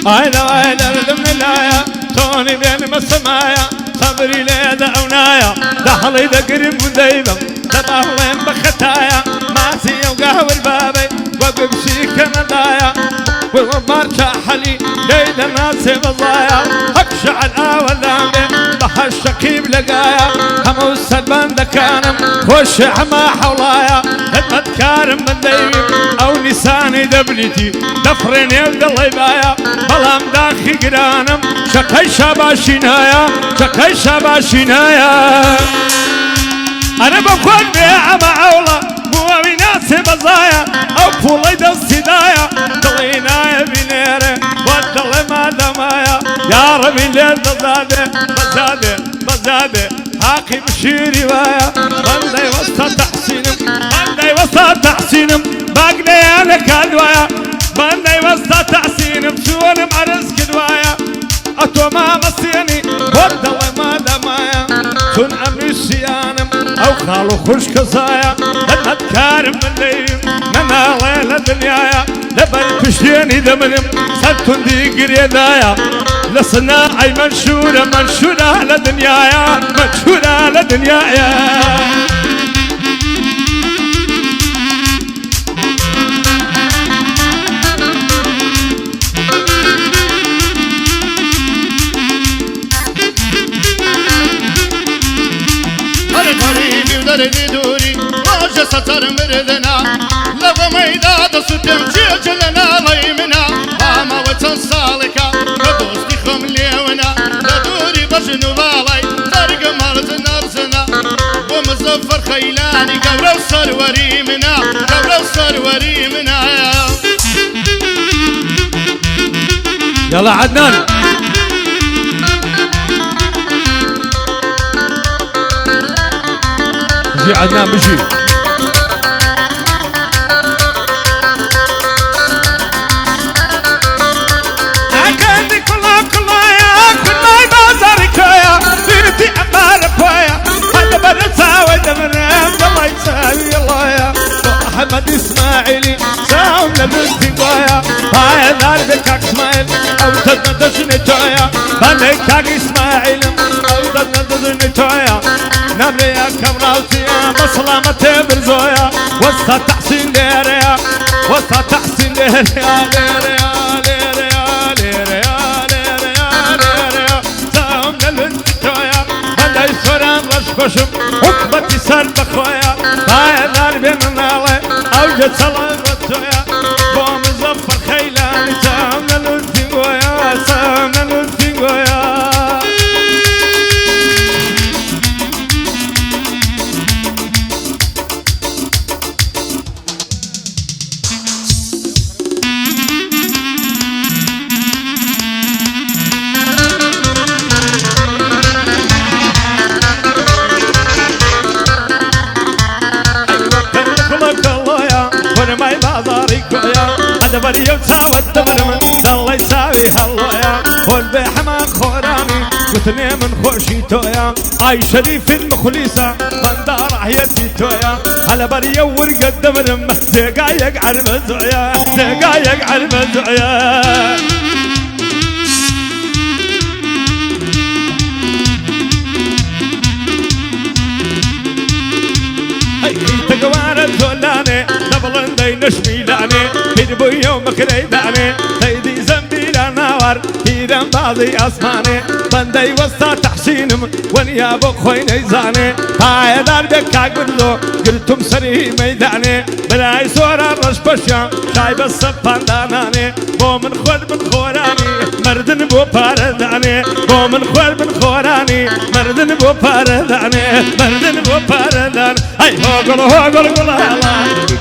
ايلا من اللايا توني بين مسمايا صبري ليدا اونايا دحلي دقرب ودايبا تباهلين بختايا ماسي وقهوة البابي وبمشي كندايا والمرشا حلي ليدا ناسي بضايا اكشع الاول دامي بحر الشقيب لقايا همو السلبان دكانم خوش حما حولايا هدمت كارم من دايم او نساني دبلتي دفرين يبدا الله يبايا بلام داخي قرانم شقي شاباشينايا شقي شاباشينايا انا بكون بيع معولا موامي ناسي بزايا او فولي دستدايا دلينايا بنيري ودلي ما دمايا يا ربي ليل بزادي بزادي بزادي حاقي مشيري وايا بندي وسط تحسينم بندي وسط تحسينم باقني انا كالوايا بندي وسط تحسينم شون معرس كدوايا اتو ما مسيني ودلي ما دمايا شون امري سيانم او خالو خوش كزايا هدمت كارم من ليم ننا ليلة دنيايا لبن كشتيني دمنم سبتون دي قريدايا لصناعي منشورة منشورة لدنيايا منشورة لدنيايا دردي دوري واجه ستر مردنا لغو ميداد ستم جلنا ليمنا اما وتصالكا ودوستي خم ليونا لدوري بجنو بالي زرق مرزنا رزنا ومزفر خيلاني قبرو سروري منا قبرو سروري منا يلا عدنان جي عدنان بجي أكادي كلا يا كلا بازارك يا بيتي أمارك ويا هذا برساوي دمرم الله يساوي الله يا أحمد إسماعيلي ساوم لبنتي ويا هاي ذلك إسماعيل أو تدندشني تويا بانك إسماعيل أو تدندشني تويا نمريا كمراوتيا بسلامة برزويا وسط تحسين ليريا وسط تحسين ليريا ليريا ليريا ليريا ليريا ليريا ساهم للنتويا هلا يسوران رشكوشم حكمتي سر بخويا هاي دار بين نالي أوجد صلاة رتويا بوم زفر خيلاني ساهم للنتويا ساهم للنتويا بريو تساوت دمرمن الله يساوي هالويا والبحما خوراني وثني من خوشي تويا عاي شريف المخلصة بندار عيتي تويا على بريو ورقة دمرم دقايق على المزعيا دقايق على المزعيا تقوار الزولاني دبلن دي نشمي لاني بيدبو يومك ريداني تيدي زنبي لناور هيدن بعضي أسماني بندي وسط تحسينم ونيابو خوي نيزاني هاي دار بكا قردو قلتم سري ميداني بلاي سورا رش بشا شايب السبان داناني بو من خود من خوراني مردن بو بارداني بو من خود من خوراني مردن بو بارداني مردن بو بارداني هاي هوغل هوغل قول هلا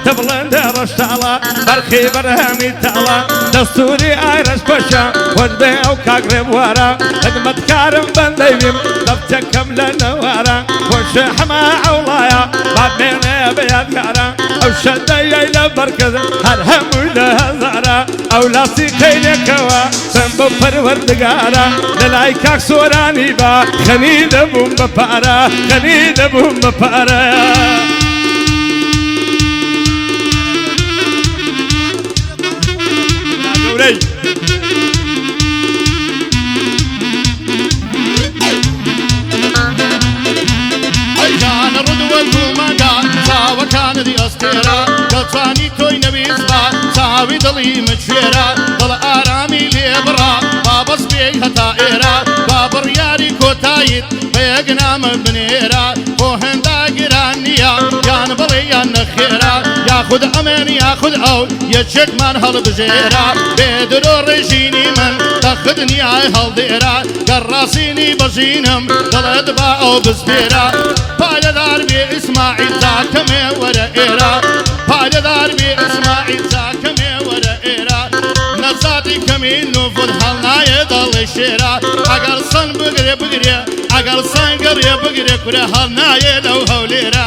تبلن درش تعالى برخي برهمي تعالى دستوري ايرش بشا ودبي او كاقرب ورا خدمت كارم بنديم دفتكم لنوارا وش حما عولايا باب ميني بياد كارا او شدي الى بركز هرهم ولا هزارا او لاسي خيلي كوا سنبو پروردگارا للايكاك سوراني با خنيد بوم بپارا خنيد بوم بپارا دەستێرە دەتوانی تۆی نەویستبا چاوی دڵی مچێرە دڵ ئارامی لێبڕا بابەس بێی هەتا ئێرە با بڕیاری کۆتاییت بە یەک نامە بنێرە بۆ هێندا گران نییە یان بڵێ یان نەخێرە یاخود ئەمێن یاخود ئەو یەکێکمان هەڵبژێرە بێدرۆ ڕێژینی من تەخت نیای هەڵدێرە گەڕاستینی بەژینم دڵت با ئەو بزبێرە پایەدار بێ ئیسماعیل چاکەمێ وەرە ئێرە پایەدار بێ ئیسماعیل چاکەمێ وەرە ئێرە نەزاتی کەمی نوفل هەڵنایە دەڵێ شێرە ئەگەر سەنگ بگرێ بگرێ ئەگەر سەنگەڕێ بگرێ کورە هەڵنایە لەو هەولێرە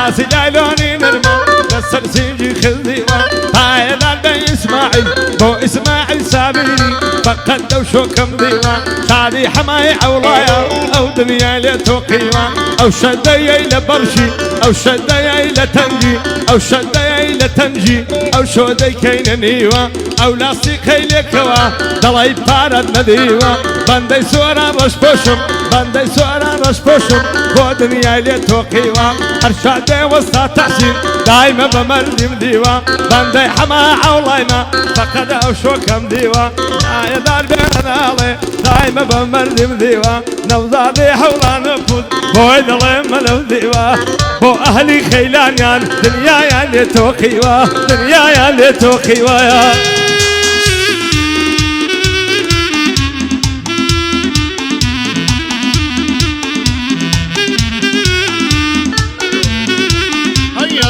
ناسي ليلوني نرمى كسر سيجي خذيوة هاي إسماعيل بو إسماعيل سابيني فقد لو شو كم ديوة شادي حماي عولايا أو دنيا لتوقيوة أو شدي لبرشي أو شدي لتنجي أو شدي لتنجي أو شودي كين نيوة أو لاصي كيلكوا دلاي بارد نديوة بندي سورا باش بوشم بندي سورا باش بوشم بو دنيا لتوقيوة أرشادي وسط تحسين دايما بمردم ديوة بندي حما عولاينا فقد أو شو كم ديوة يا دار بينالي دايما بمردم ديوة نوزادي حولا نفوت بوي دلي ملو ديوة بو أهلي خيلان يان دنيا يان لتوقيوة دنيا يان لتوقيوة يا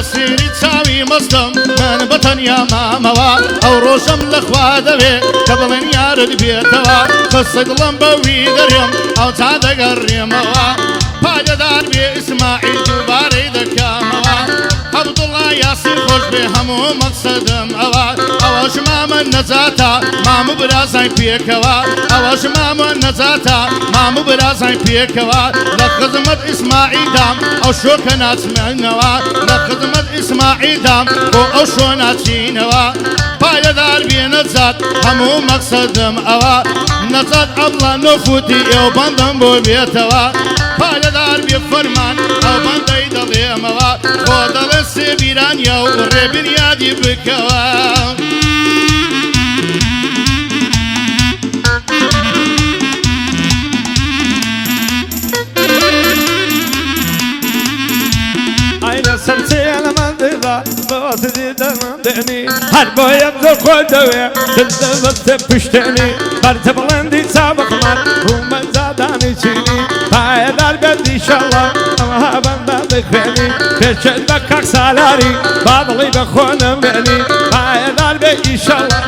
سيري تساوي مصدم من بطن يا ماموا او روشم لخوا دبي قبل يارد بيتوا قصد لمبوي دريم او تعدق الريموا پایدار بي اسماعيل دوباري دكاموا عبد الله ياسر خوش بهمو مقصدم اواش ماما نزاتا مامو برازاين بيكوا اواش ماما نزاتا مامو برازاين بيكوا لخدمت اسماعيل دام او شوكنات منوا لخدمت اسماعيل دام او شونات نوا پایدار بي نزات همو مقصدم اوا نزات ابلا نفوتي او بندم بو بيتوا پایدار بي فرمان او بندي دليموا خودل سبيران يو ربين يادي بكوا سلسلة منطقة بواسطة دمدني هربو يبدو خدوية تلتبت بشتني برت بلندي سابق مر هم زاداني چيني پایدار بدي إن شاء الله أما بند بخيني كشد بكاك سالاري بادلي بخونم بني پایدار بدي إن شاء الله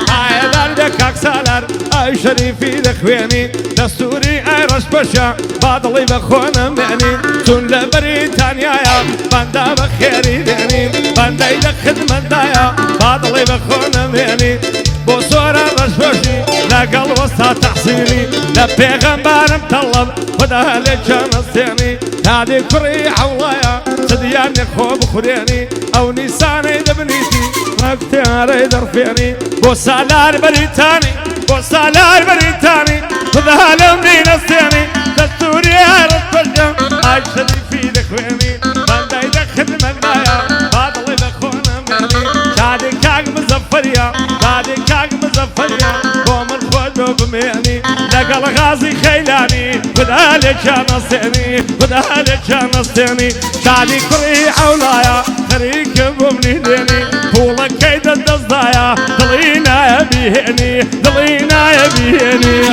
پایدار بكاك سالار أي شريفي دخويني دستوري أي رش بشا بادلي بخونم بني تون لبريتانيا يا بندا بخيري ديني بندا يدخد مندايا بادلي بخونم بني بوصورة رش بشي لقل وسط تحصيني لبيغمبارم طلب خدا لجان السيني هادي كري حولايا سدياني خوب خريني أو نيساني دبنيتي مكتاري درفيني بوصالار بريتاني بوصالار بريتاني خذها لمني نسيني دستوري عرف بجم عايش في دخويني بندا يدخل مندايا بادلي بخونا مني شادي كاق مزفريا شادي كاق مزفريا بومر خودو بميني لقل غازي خيلاني خذها لجان السيني خذها لجان السيني شادي كري حولايا خريك بمني ديني فولك كيد الدزدايا ضلينا يبيهني ضلينا يبيهني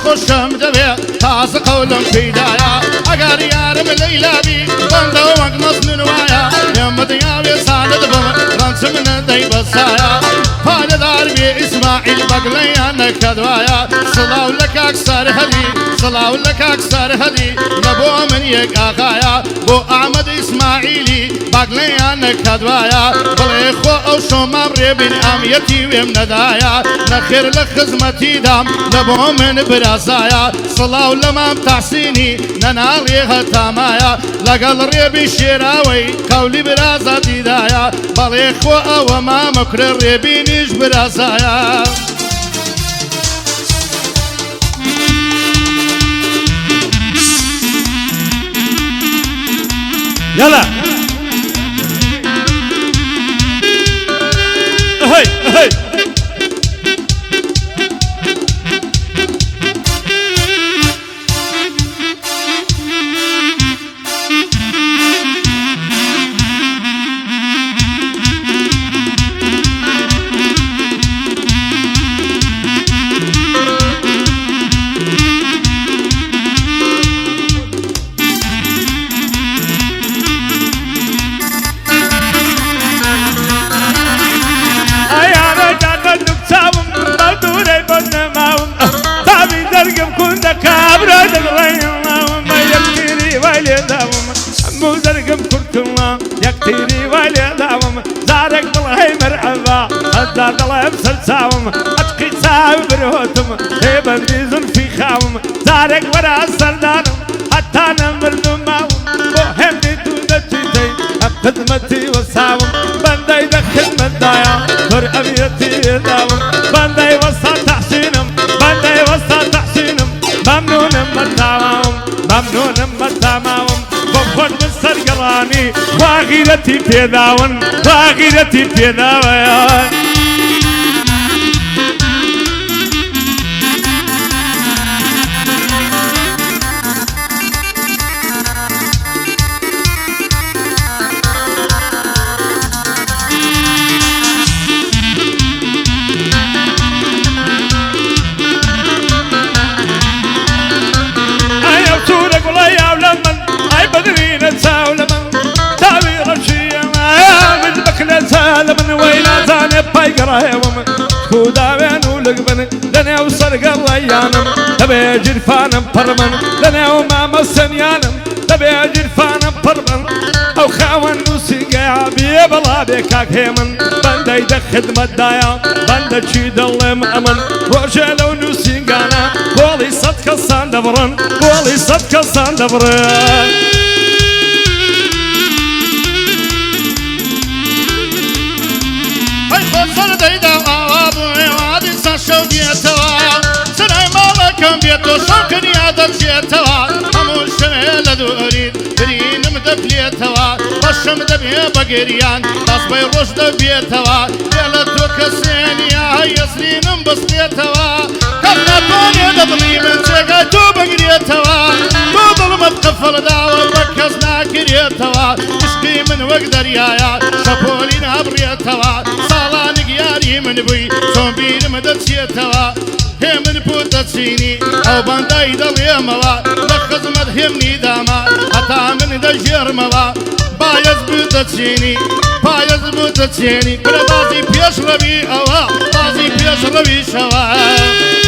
خوشم دبي تاس قولم في دايا اگر يارم ليلى بي بندو وق مصنن وايا يم ديابي ساند بم رانس من براسايا پارێدار بێ ئیسماعیل بەگڵەیان کەدوایە سڵاو لە کاک سەرهەدی سڵاو لە کاک سەرهەدی لە بۆ من یەک ئاغایە بۆ ئەحمەد ئیسماعیلی بەگڵەیان کەدوایە بڵێ خۆ ئەو شۆمام ڕێبین ئەمیەتی وێم نەدایە نەخێر لە خزمەتیدام لە بۆ من براسایە سڵاو لە مام تەحسینی نەناڵێ هەتامایە لەگەڵ ڕێبی شێراوەی قەولی برازەتیدایە بەڵێ خۆ ئەوە مامەکرێ ڕێبینیش براسایە يلا هاي هاي يكتيري والي داوم زارك بالهي مرحبا الدار ضلع بسلساوم اتقي تساوي بروتم هي بنديزن في خاوم زارك ورا السردانم حتى نمر دماوم بوهمني دودتي خدمتي وساوم بندي دخل مدايا دور ابيتي داوم بندي وسط تحسينم بندي وسط تحسينم ممنون متاماوم ممنون متاماوم بفر من سرقلاني واغيرتي بيداون واغيرتي بيداون من وين زانب بايقرا يوم كودا وينو لقبن لنا وصرق الريانم تبي جرفانم برمن لنا وما مسنيانم تبي جرفانم برمن او خاون موسيقى بي بلا بكاك هيمن بندا يدخد مدايا بندا تشيد الله مأمن وجلو نوسيقانا قولي صدق الصندبرن قولي صدق الصندبرن سرديدا وابوي وادي ساشوبيتوا سراي مالكم بيتو شوكني ادم جيتوا همون شمال دوريد برين مدبليتوا بشم دبي بقريان بس بيروش دبيتوا يلا توكسين يا يسرين بسليتوا كنا طوني دبلي من سيقاتو بقريتوا بوضل متقفل داو بكسنا كريتوا اشقي من وقدر يايا شابولينا بريتوا ياري من بوي صوبير مدد شيتوا هم من بوتشيني او بانداي دلي موا لخدمت همني داما حتى من دجير موا بايز بوتشيني بايز بوتشيني بربازي بيش ربي اوا بازي بيش ربي شوا